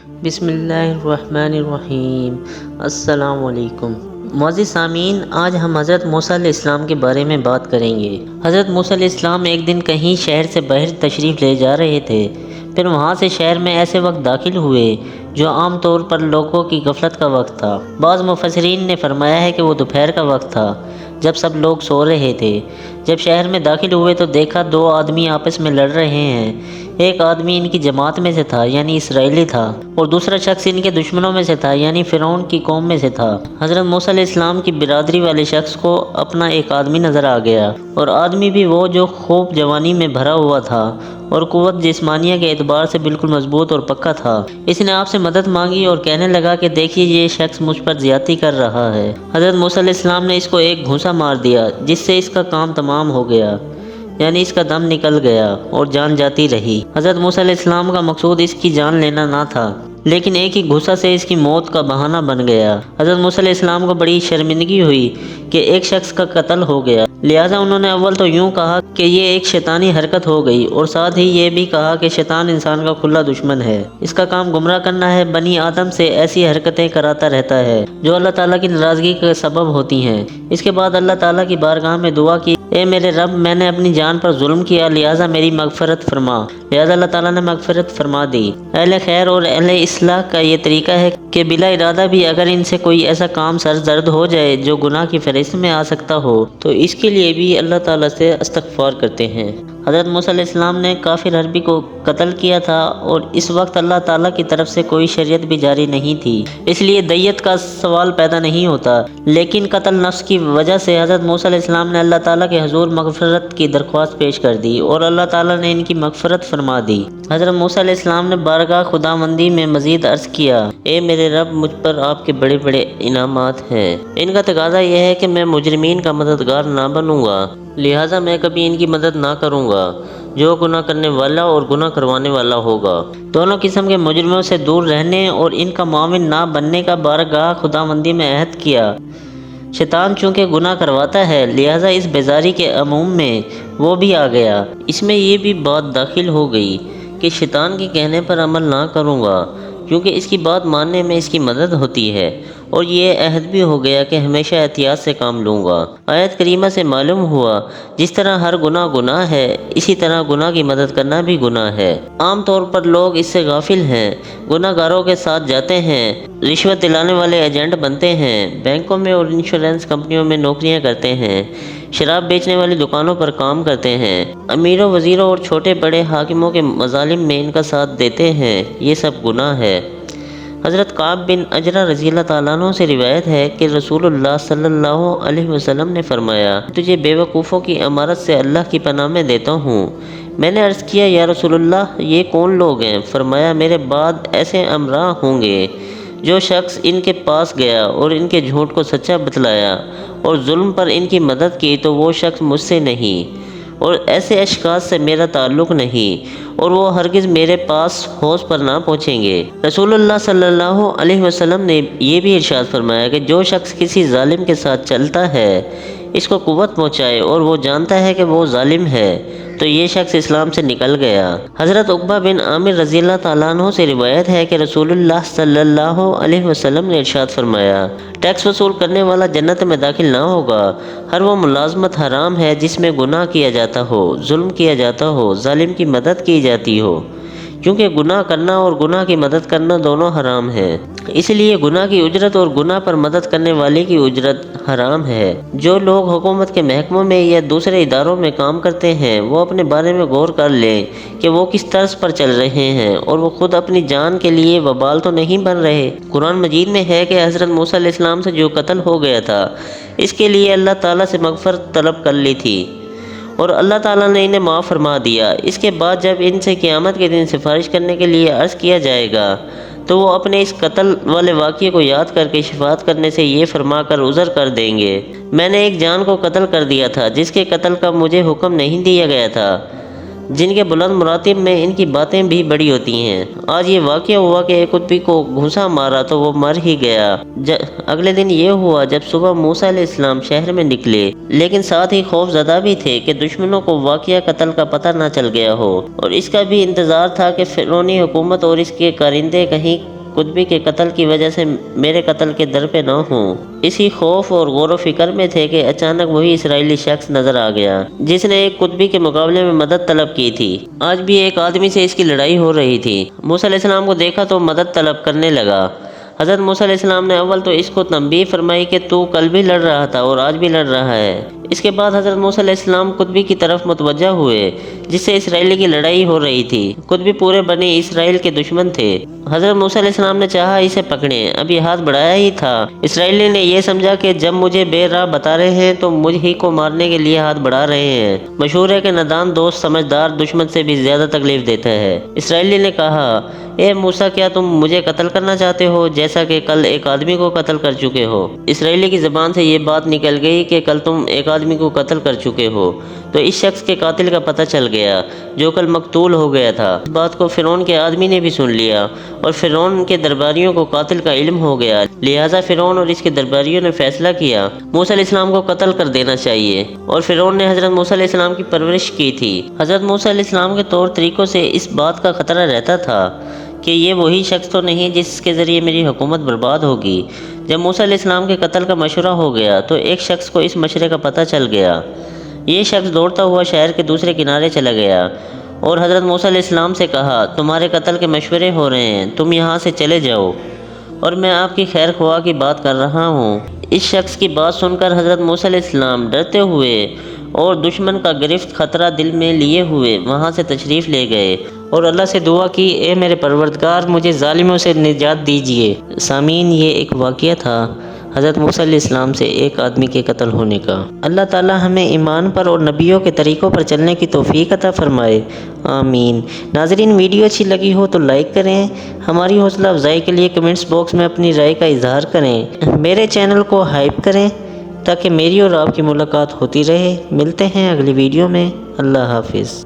بسم اللہ الرحمن الرحیم۔ السلام علیکم معزز سامعین، آج ہم حضرت موسیٰ علیہ السلام کے بارے میں بات کریں گے۔ حضرت موسیٰ علیہ السلام ایک دن کہیں شہر سے باہر تشریف لے جا رہے تھے، پھر وہاں سے شہر میں ایسے وقت داخل ہوئے جو عام طور پر لوگوں کی غفلت کا وقت تھا۔ بعض مفسرین نے فرمایا ہے کہ وہ دوپہر کا وقت تھا، جب سب لوگ سو رہے تھے۔ جب شہر میں داخل ہوئے تو دیکھا دو آدمی آپس میں لڑ رہے ہیں۔ ایک آدمی ان کی جماعت میں سے تھا یعنی اسرائیلی تھا، اور دوسرا شخص ان کے دشمنوں میں سے تھا یعنی فرعون کی قوم میں سے تھا۔ حضرت موسیٰ علیہ السلام کی برادری والے شخص کو اپنا ایک آدمی نظر آ گیا، اور آدمی بھی وہ جو خوب جوانی میں بھرا ہوا تھا اور قوت جسمانیہ کے اعتبار سے بالکل مضبوط اور پکا تھا۔ اس نے آپ سے مدد مانگی اور کہنے لگا کہ دیکھیے یہ شخص مجھ پر زیادتی کر رہا ہے۔ حضرت موسیٰ علیہ السلام نے اس کو ایک گھونسا مار دیا، جس سے اس کا کام تمام ہو گیا، یعنی اس کا دم نکل گیا اور جان جاتی رہی۔ حضرت موسیٰ علیہ السلام کا مقصود اس کی جان لینا نہ تھا، لیکن ایک ہی گھوسا سے اس کی موت کا بہانہ بن گیا۔ حضرت موسیٰ علیہ السلام کو بڑی شرمندگی ہوئی کہ ایک شخص کا قتل ہو گیا، لہٰذا انہوں نے اول تو یوں کہا کہ یہ ایک شیطانی حرکت ہو گئی، اور ساتھ ہی یہ بھی کہا کہ شیطان انسان کا کھلا دشمن ہے، اس کا کام گمراہ کرنا ہے، بنی آدم سے ایسی حرکتیں کراتا رہتا ہے جو اللہ تعالیٰ کی ناراضگی کا سبب ہوتی ہیں۔ اس کے بعد اللہ تعالیٰ کی بارگاہ میں دعا کی، اے میرے رب، میں نے اپنی جان پر ظلم کیا، لہٰذا میری مغفرت فرما۔ لہٰذا اللہ تعالیٰ نے مغفرت فرما دی۔ اہل خیر اور اہل اصلاح کا یہ طریقہ ہے کہ بلا ارادہ بھی اگر ان سے کوئی ایسا کام سرزد ہو جائے جو گناہ کی فہرست میں آ سکتا ہو تو اس کے لیے بھی اللہ تعالیٰ سے استغفار کرتے ہیں۔ حضرت موسیٰ علیہ السلام نے کافر عربی کو قتل کیا تھا، اور اس وقت اللہ تعالیٰ کی طرف سے کوئی شریعت بھی جاری نہیں تھی، اس لیے دیت کا سوال پیدا نہیں ہوتا، لیکن قتل نفس کی وجہ سے حضرت موسیٰ علیہ السلام نے اللہ تعالیٰ کے حضور مغفرت کی درخواست پیش کر دی، اور اللہ تعالیٰ نے ان کی مغفرت فرما دی۔ حضرت موسیٰ علیہ السلام نے بارگاہ خداوندی میں مزید عرض کیا، اے میرے رب، مجھ پر آپ کے بڑے بڑے انعامات ہیں، ان کا تقاضا یہ ہے کہ میں مجرمین کا مددگار نہ بنوں گا، لہٰذا میں کبھی ان کی مدد نہ کروں گا۔ جو گناہ کرنے والا اور گناہ کروانے والا ہوگا، دونوں قسم کے مجرموں سے دور رہنے اور ان کا معاون نہ بننے کا بارگاہ خداوندی میں عہد کیا۔ شیطان چونکہ گناہ کرواتا ہے، لہٰذا اس بیزاری کے عموم میں وہ بھی آ گیا۔ اس میں یہ بھی بات داخل ہو گئی کہ شیطان کے کہنے پر عمل نہ کروں گا، کیونکہ اس کی بات ماننے میں اس کی مدد ہوتی ہے، اور یہ عہد بھی ہو گیا کہ ہمیشہ احتیاط سے کام لوں گا۔ آیت کریمہ سے معلوم ہوا جس طرح ہر گناہ گناہ ہے، اسی طرح گناہ کی مدد کرنا بھی گناہ ہے۔ عام طور پر لوگ اس سے غافل ہیں، گناہ گاروں کے ساتھ جاتے ہیں، رشوت دلانے والے ایجنٹ بنتے ہیں، بینکوں میں اور انشورنس کمپنیوں میں نوکریاں کرتے ہیں، شراب بیچنے والی دکانوں پر کام کرتے ہیں، امیروں، وزیروں اور چھوٹے بڑے حاکموں کے مظالم میں ان کا ساتھ دیتے ہیں، یہ سب گناہ ہے۔ حضرت کعب بن عجرہ رضی اللہ تعالیٰ عنہ سے روایت ہے کہ رسول اللہ صلی اللہ علیہ وسلم نے فرمایا، تجھے بے وقوفوں کی امارت سے اللہ کی پناہ میں دیتا ہوں۔ میں نے عرض کیا، یا رسول اللہ، یہ کون لوگ ہیں؟ فرمایا، میرے بعد ایسے امراء ہوں گے، جو شخص ان کے پاس گیا اور ان کے جھوٹ کو سچا بتلایا اور ظلم پر ان کی مدد کی تو وہ شخص مجھ سے نہیں، اور ایسے اشخاص سے میرا تعلق نہیں، اور وہ ہرگز میرے پاس حوض پر نہ پہنچیں گے۔ رسول اللہ صلی اللہ علیہ وسلم نے یہ بھی ارشاد فرمایا کہ جو شخص کسی ظالم کے ساتھ چلتا ہے، اس کو قوت پہنچائے اور وہ جانتا ہے کہ وہ ظالم ہے، تو یہ شخص اسلام سے نکل گیا۔ حضرت عقبہ بن عامر رضی اللہ تعالیٰ عنہ سے روایت ہے کہ رسول اللہ صلی اللہ علیہ وسلم نے ارشاد فرمایا، ٹیکس وصول کرنے والا جنت میں داخل نہ ہوگا۔ ہر وہ ملازمت حرام ہے جس میں گناہ کیا جاتا ہو، ظلم کیا جاتا ہو، ظالم کی مدد کی جاتی ہو، کیونکہ گناہ کرنا اور گناہ کی مدد کرنا دونوں حرام ہیں، اس لیے گناہ کی اجرت اور گناہ پر مدد کرنے والے کی اجرت حرام ہے۔ جو لوگ حکومت کے محکموں میں یا دوسرے اداروں میں کام کرتے ہیں، وہ اپنے بارے میں غور کر لیں کہ وہ کس طرز پر چل رہے ہیں، اور وہ خود اپنی جان کے لیے وبال تو نہیں بن رہے۔ قرآن مجید میں ہے کہ حضرت موسیٰ علیہ السلام سے جو قتل ہو گیا تھا، اس کے لیے اللہ تعالیٰ سے مغفرت طلب کر لی تھی، اور اللہ تعالیٰ نے انہیں معاف فرما دیا۔ اس کے بعد جب ان سے قیامت کے دن سفارش کرنے کے لیے عرض کیا جائے گا تو وہ اپنے اس قتل والے واقعے کو یاد کر کے شفاعت کرنے سے یہ فرما کر عذر کر دیں گے، میں نے ایک جان کو قتل کر دیا تھا جس کے قتل کا مجھے حکم نہیں دیا گیا تھا۔ جن کے بلند مراتب میں ان کی باتیں بھی بڑی ہوتی ہیں۔ آج یہ واقعہ ہوا کہ ایک قطبی کو گھونسا مارا تو وہ مر ہی گیا۔ اگلے دن یہ ہوا جب صبح موسیٰ علیہ السلام شہر میں نکلے، لیکن ساتھ ہی خوف زدہ بھی تھے کہ دشمنوں کو واقعہ قتل کا پتہ نہ چل گیا ہو، اور اس کا بھی انتظار تھا کہ فرعونی حکومت اور اس کے کارندے کہیں قطبی کے قتل کی وجہ سے میرے قتل کے در پہ نہ ہوں۔ اسی خوف اور غور و فکر میں تھے کہ اچانک وہی اسرائیلی شخص نظر آ گیا جس نے ایک قطبی کے مقابلے میں مدد طلب کی تھی۔ آج بھی ایک آدمی سے اس کی لڑائی ہو رہی تھی۔ موسیٰ علیہ السلام کو دیکھا تو مدد طلب کرنے لگا۔ حضرت موسیٰ علیہ السلام نے اول تو اس کو تنبیہ فرمائی کہ تو کل بھی لڑ رہا تھا اور آج بھی لڑ رہا ہے۔ اس کے بعد حضرت موسیٰ علیہ السلام قطبی کی طرف متوجہ ہوئے جس سے اسرائیلی کی لڑائی ہو رہی تھی۔ قطبی پورے بنی اسرائیل کے دشمن تھے۔ حضرت موسیٰ علیہ السلام نے چاہا اسے پکڑیں، ابھی ہاتھ بڑھایا ہی تھا، اسرائیلی نے یہ سمجھا کہ جب مجھے بے راہ بتا رہے ہیں تو مجھ ہی کو مارنے کے لیے ہاتھ بڑھا رہے ہیں۔ مشہور ہے کہ نادان دوست سمجھدار دشمن سے بھی زیادہ تکلیف دیتا ہے۔ اسرائیلی نے کہا، اے موسیٰ، کیا تم مجھے قتل کرنا چاہتے ہو جیسا کہ کل ایک آدمی کو قتل کر چکے ہو؟ اسرائیلی کی زبان سے یہ بات نکل گئی کہ کل تم ایک آدمی کو قتل کر چکے ہو، تو اس شخص کے قاتل کا پتہ چل گیا جو کل مقتول ہو گیا تھا۔ اس بات کو فرعون کے آدمی نے بھی سن لیا اور فرعون کے درباریوں کو قاتل کا علم ہو گیا، لہٰذا فرعون اور اس کے درباریوں نے فیصلہ کیا موسیٰ علیہ السلام کو قتل کر دینا چاہیے، اور فرعون نے حضرت موسیٰ علیہ السلام کی پرورش کی تھی۔ حضرت موسیٰ علیہ السلام کے طور طریقوں سے اس بات کا خطرہ رہتا تھا کہ یہ وہی شخص تو نہیں جس کے ذریعے میری حکومت برباد ہوگی۔ جب موسیٰ علیہ السلام کے قتل کا مشورہ ہو گیا تو ایک شخص کو اس مشورے کا پتہ چل گیا۔ یہ شخص دوڑتا ہوا شہر کے دوسرے کنارے چلا گیا اور حضرت موسیٰ علیہ السلام سے کہا، تمہارے قتل کے مشورے ہو رہے ہیں، تم یہاں سے چلے جاؤ اور میں آپ کی خیر خواہ کی بات کر رہا ہوں۔ اس شخص کی بات سن کر حضرت موسیٰ علیہ السلام ڈرتے ہوئے اور دشمن کا گرفت خطرہ دل میں لیے ہوئے وہاں سے تشریف لے گئے اور اللہ سے دعا کی، اے میرے پروردگار، مجھے ظالموں سے نجات دیجیے۔ سامعین، یہ ایک واقعہ تھا حضرت موسیٰ علیہ السلام سے ایک آدمی کے قتل ہونے کا۔ اللہ تعالی ہمیں ایمان پر اور نبیوں کے طریقوں پر چلنے کی توفیق عطا فرمائے، آمین۔ ناظرین، ویڈیو اچھی لگی ہو تو لائک کریں، ہماری حوصلہ افزائی کے لیے کمنٹس باکس میں اپنی رائے کا اظہار کریں، میرے چینل کو ہائپ کریں تاکہ میری اور آپ کی ملاقات ہوتی رہے۔ ملتے ہیں اگلی ویڈیو میں، اللہ حافظ۔